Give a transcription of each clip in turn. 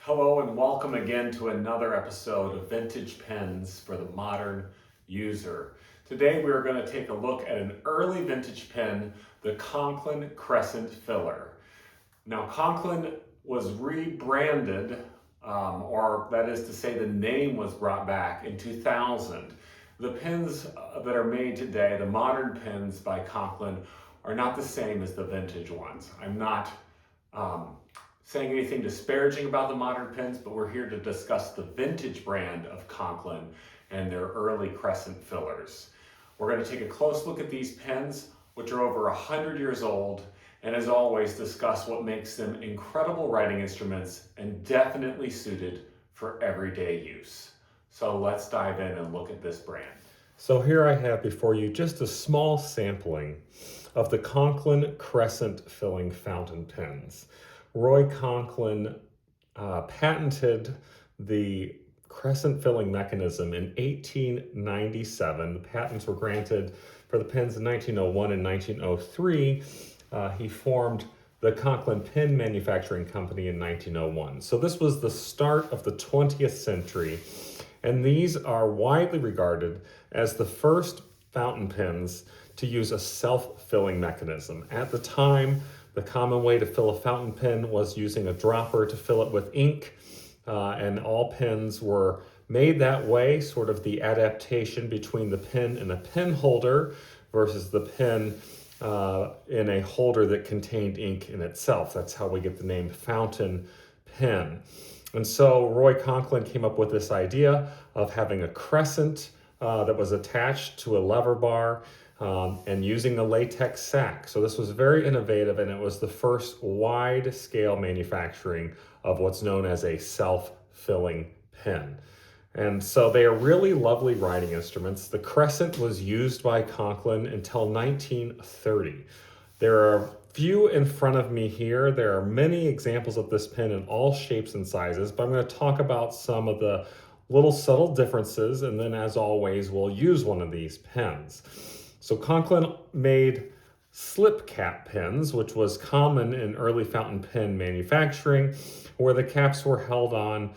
Hello and welcome again to another episode of Vintage Pens for the Modern User. Today we are going to take a look at an early vintage pen, the Conklin Crescent filler. Now Conklin was rebranded, or that is to say the name was brought back in 2000. The pens that are made today, the modern pens by Conklin, are not the same as the vintage ones. I'm not saying anything disparaging about the modern pens, but we're here to discuss the vintage brand of Conklin and their early Crescent fillers. We're going to take a close look at these pens, which are over 100 years old, and as always, discuss what makes them incredible writing instruments and definitely suited for everyday use. So let's dive in and look at this brand. So here I have before you just a small sampling of the Conklin Crescent filling fountain pens. Roy Conklin patented the crescent filling mechanism in 1897. The patents were granted for the pens in 1901 and 1903. He formed the Conklin Pen Manufacturing Company in 1901. So this was the start of the 20th century, and these are widely regarded as the first fountain pens to use a self-filling mechanism. At the time, the common way to fill a fountain pen was using a dropper to fill it with ink, and all pens were made that way, sort of the adaptation between the pen and a pen holder versus the pen in a holder that contained ink in itself. That's how we get the name fountain pen. And so Roy Conklin came up with this idea of having a crescent that was attached to a lever bar and using a latex sac. So this was very innovative, and it was the first wide-scale manufacturing of what's known as a self-filling pen. And so they are really lovely writing instruments. The Crescent was used by Conklin until 1930. There are few in front of me here. There are many examples of this pen in all shapes and sizes, but I'm going to talk about some of the little subtle differences, and then as always, we'll use one of these pens. So Conklin made slip cap pens, which was common in early fountain pen manufacturing, where the caps were held on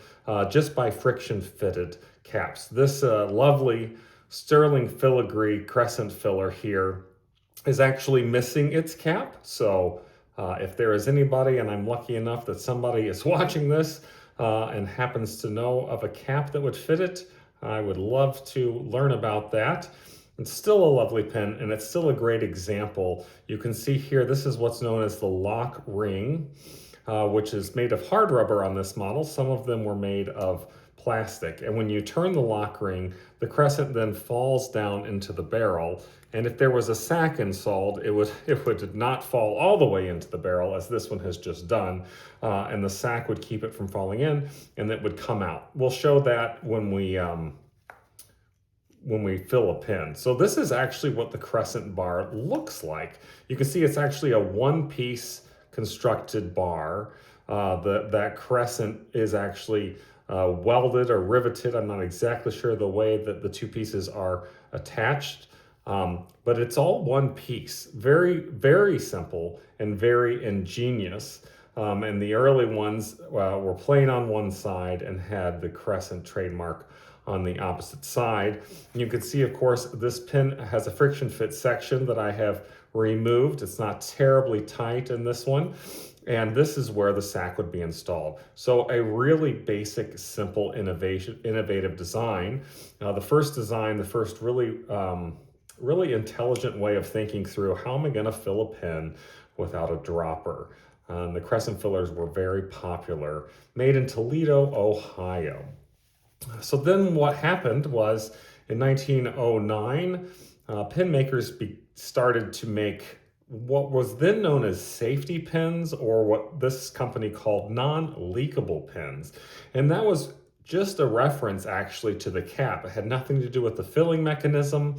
just by friction fitted caps. This lovely sterling filigree crescent filler here is actually missing its cap. So if there is anybody, and I'm lucky enough that somebody is watching this and happens to know of a cap that would fit it, I would love to learn about that. It's still a lovely pen, and it's still a great example. You can see here, this is what's known as the lock ring, which is made of hard rubber on this model. Some of them were made of plastic. And when you turn the lock ring, the crescent then falls down into the barrel. And if there was a sac installed, it would not fall all the way into the barrel, as this one has just done. And the sac would keep it from falling in, and it would come out. We'll show that when we fill a pen. So this is actually what the crescent bar looks like. You can see it's actually a one-piece constructed bar. That crescent is actually welded or riveted. I'm not exactly sure the way that the two pieces are attached, but it's all one piece. Very, very simple and very ingenious. And the early ones were plain on one side and had the crescent trademark on the opposite side. You can see, of course, this pen has a friction fit section that I have removed. It's not terribly tight in this one. And this is where the sac would be installed. So a really basic, simple, innovative design. The first design, the first really intelligent way of thinking through how am I gonna fill a pen without a dropper. The crescent fillers were very popular, made in Toledo, Ohio. So then what happened was in 1909, pen makers started to make what was then known as safety pens, or what this company called non-leakable pens. And that was just a reference actually to the cap. It had nothing to do with the filling mechanism.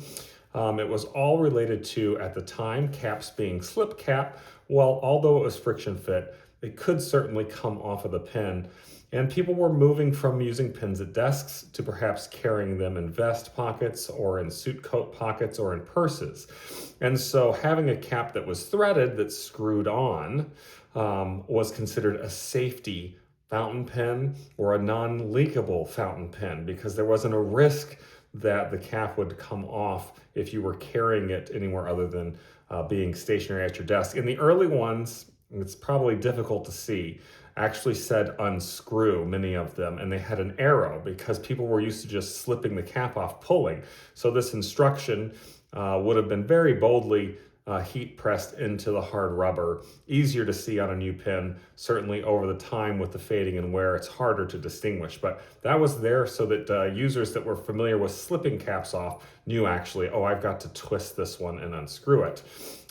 It was all related to, at the time, caps being slip cap. Well, although it was friction fit, it could certainly come off of the pen. And people were moving from using pens at desks to perhaps carrying them in vest pockets or in suit coat pockets or in purses. And so having a cap that was threaded, that screwed on, was considered a safety fountain pen or a non-leakable fountain pen, because there wasn't a risk that the cap would come off if you were carrying it anywhere other than being stationary at your desk. In the early ones, it's probably difficult to see, actually said unscrew, many of them, and they had an arrow because people were used to just slipping the cap off, pulling. So this instruction would have been very boldly heat pressed into the hard rubber, easier to see on a new pen. Certainly over the time with the fading and wear, it's harder to distinguish, but that was there so that users that were familiar with slipping caps off knew actually, oh, I've got to twist this one and unscrew it.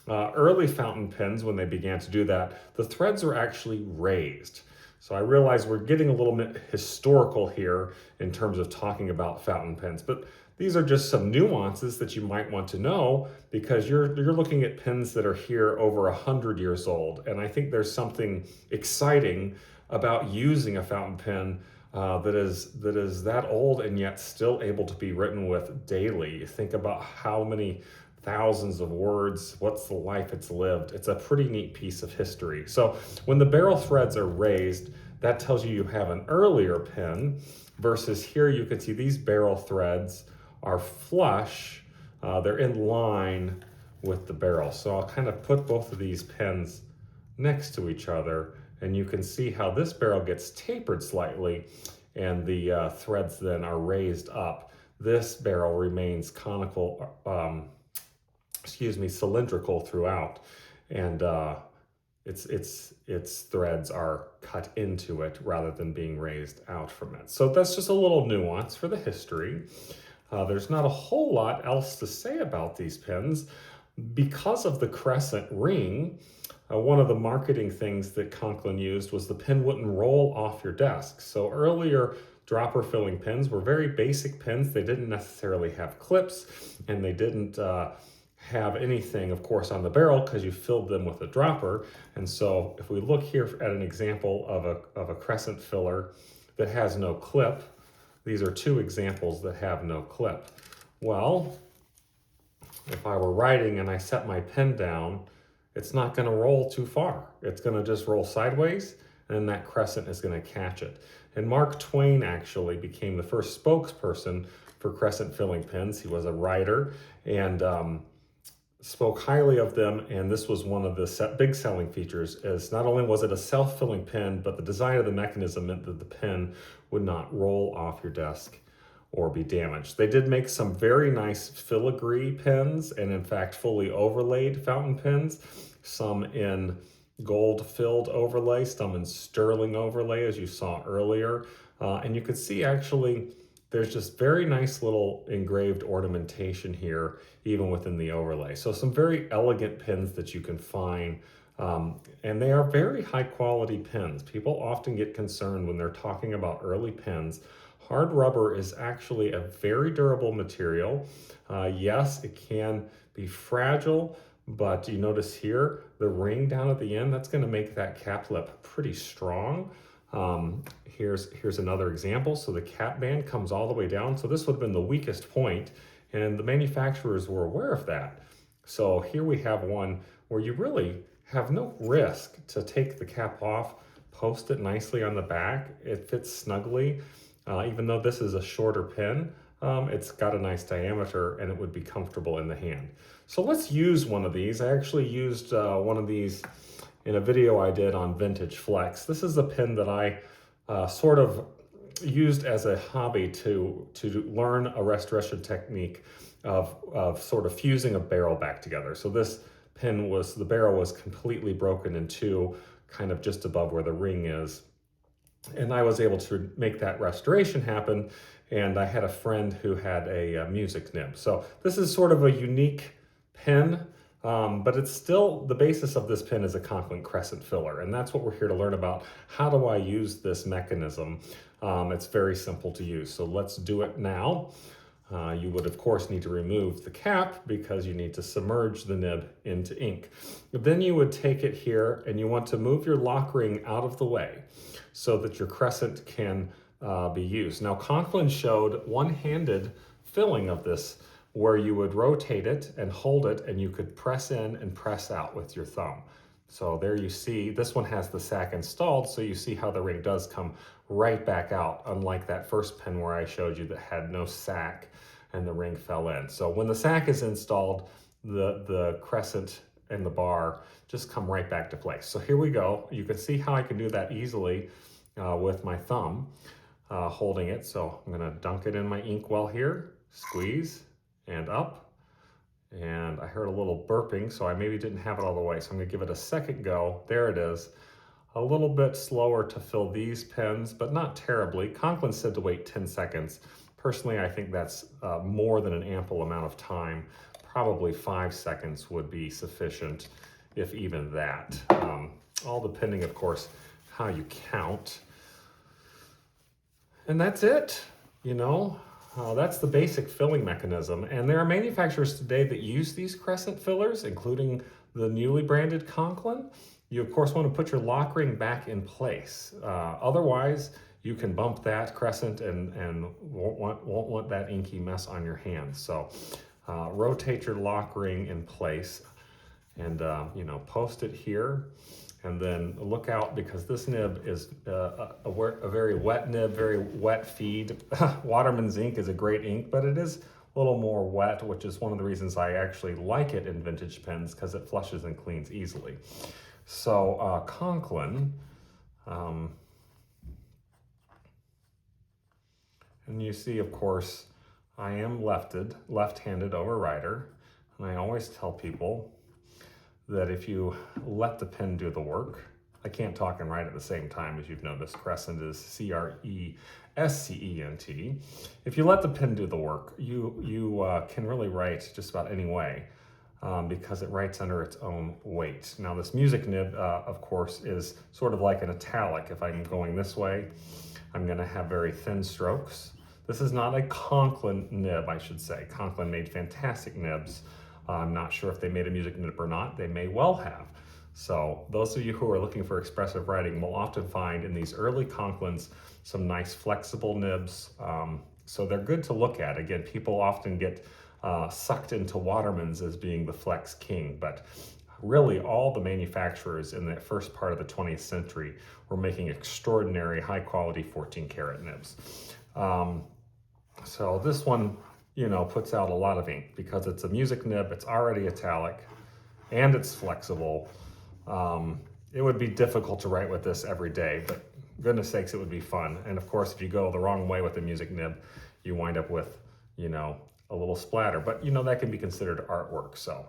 Early fountain pens, when they began to do that, the threads were actually raised. So I realize we're getting a little bit historical here in terms of talking about fountain pens, but these are just some nuances that you might want to know, because you're looking at pens that are here over 100 years old. And I think there's something exciting about using a fountain pen that is that old and yet still able to be written with daily. You think about how many thousands of words, what's the life it's lived. It's a pretty neat piece of history. So when the barrel threads are raised, that tells you have an earlier pen, versus here you can see these barrel threads are flush. They're in line with the barrel. So I'll kind of put both of these pens next to each other, and you can see how this barrel gets tapered slightly and the threads then are raised up. This barrel remains cylindrical throughout, and its threads are cut into it rather than being raised out from it. So that's just a little nuance for the history. There's not a whole lot else to say about these pens. Because of the crescent ring, one of the marketing things that Conklin used was the pen wouldn't roll off your desk. So earlier dropper filling pens were very basic pens. They didn't necessarily have clips, and they didn't have anything, of course, on the barrel because you filled them with a dropper. And so if we look here at an example of a crescent filler that has no clip, these are two examples that have no clip. Well, if I were writing and I set my pen down, it's not going to roll too far. It's going to just roll sideways, and then that crescent is going to catch it. And Mark Twain actually became the first spokesperson for crescent filling pens. He was a writer and spoke highly of them, and this was one of the big selling features, as not only was it a self-filling pen, but the design of the mechanism meant that the pen would not roll off your desk or be damaged. They did make some very nice filigree pens, and in fact fully overlaid fountain pens, some in gold-filled overlay, some in sterling overlay, as you saw earlier. And you could see actually there's just very nice little engraved ornamentation here, even within the overlay. So some very elegant pens that you can find, and they are very high quality pens. People often get concerned when they're talking about early pens. Hard rubber is actually a very durable material. Yes, it can be fragile, but you notice here, the ring down at the end, that's gonna make that cap lip pretty strong. Here's another example. So the cap band comes all the way down. So this would have been the weakest point, and the manufacturers were aware of that. So here we have one where you really have no risk to take the cap off, post it nicely on the back. It fits snugly. Even though this is a shorter pen, it's got a nice diameter and it would be comfortable in the hand. So let's use one of these. I actually used one of these in a video I did on Vintage Flex. This is a pen that I sort of used as a hobby to learn a restoration technique of sort of fusing a barrel back together. So this pen the barrel was completely broken in two, kind of just above where the ring is. And I was able to make that restoration happen, and I had a friend who had a music nib. So this is sort of a unique pen, but it's still, the basis of this pen is a Conklin Crescent filler, and that's what we're here to learn about. How do I use this mechanism? It's very simple to use, so let's do it now. You would, of course, need to remove the cap because you need to submerge the nib into ink. Then you would take it here and you want to move your lock ring out of the way so that your crescent can be used. Now, Conklin showed one-handed filling of this where you would rotate it and hold it, and you could press in and press out with your thumb. So there you see, this one has the sack installed, so you see how the ring does come right back out, unlike that first pen where I showed you that had no sack and the ring fell in. So when the sack is installed, the crescent and the bar just come right back to place. So here we go. You can see how I can do that easily with my thumb holding it. So I'm gonna dunk it in my inkwell here, squeeze and up. And I heard a little burping, so I maybe didn't have it all the way. So I'm gonna give it a second go. There it is. A little bit slower to fill these pens, but not terribly. Conklin said to wait 10 seconds. Personally, I think that's more than an ample amount of time. Probably 5 seconds would be sufficient, if even that. All depending, of course, how you count. And that's it, you know. That's the basic filling mechanism. And there are manufacturers today that use these crescent fillers, including the newly branded Conklin. You, of course, want to put your lock ring back in place. Otherwise, you can bump that crescent and won't want that inky mess on your hands. So rotate your lock ring in place and, you know, post it here. And then look out, because this nib is a very wet nib, very wet feed. Waterman's ink is a great ink, but it is a little more wet, which is one of the reasons I actually like it in vintage pens, because it flushes and cleans easily. So Conklin, and you see, of course, I am left-handed overrider, and I always tell people that if you let the pen do the work, I can't talk and write at the same time, as you've noticed. Crescent is Crescent. If you let the pen do the work, you can really write just about any way, because it writes under its own weight. Now this music nib, of course, is sort of like an italic. If I'm going this way, I'm gonna have very thin strokes. This is not a Conklin nib, I should say. Conklin made fantastic nibs. I'm not sure if they made a music nib or not. They may well have. So those of you who are looking for expressive writing will often find in these early Conklins some nice flexible nibs. So they're good to look at. Again, people often get sucked into Waterman's as being the flex king, but really all the manufacturers in the first part of the 20th century were making extraordinary high quality 14 karat nibs. So this one, you know, puts out a lot of ink because it's a music nib, it's already italic, and it's flexible. It would be difficult to write with this every day, but goodness sakes, it would be fun. And of course, if you go the wrong way with the music nib, you wind up with, you know, a little splatter, but you know, that can be considered artwork. So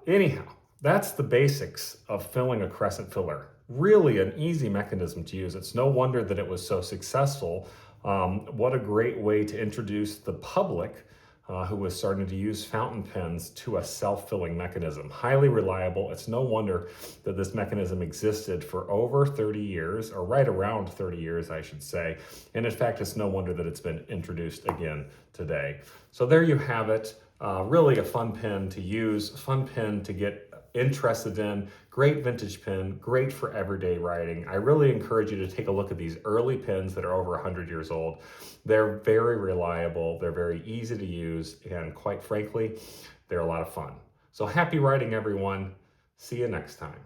anyhow, that's the basics of filling a crescent filler. Really an easy mechanism to use. It's no wonder that it was so successful. What a great way to introduce the public who was starting to use fountain pens to a self-filling mechanism. Highly reliable. It's no wonder that this mechanism existed for over 30 years, or right around 30 years, I should say. And in fact, it's no wonder that it's been introduced again today. So there you have it. Really a fun pen to use, fun pen to get interested in, great vintage pen, great for everyday writing. I really encourage you to take a look at these early pens that are over 100 years old. They're very reliable, they're very easy to use, and quite frankly, they're a lot of fun. So happy writing, everyone. See you next time.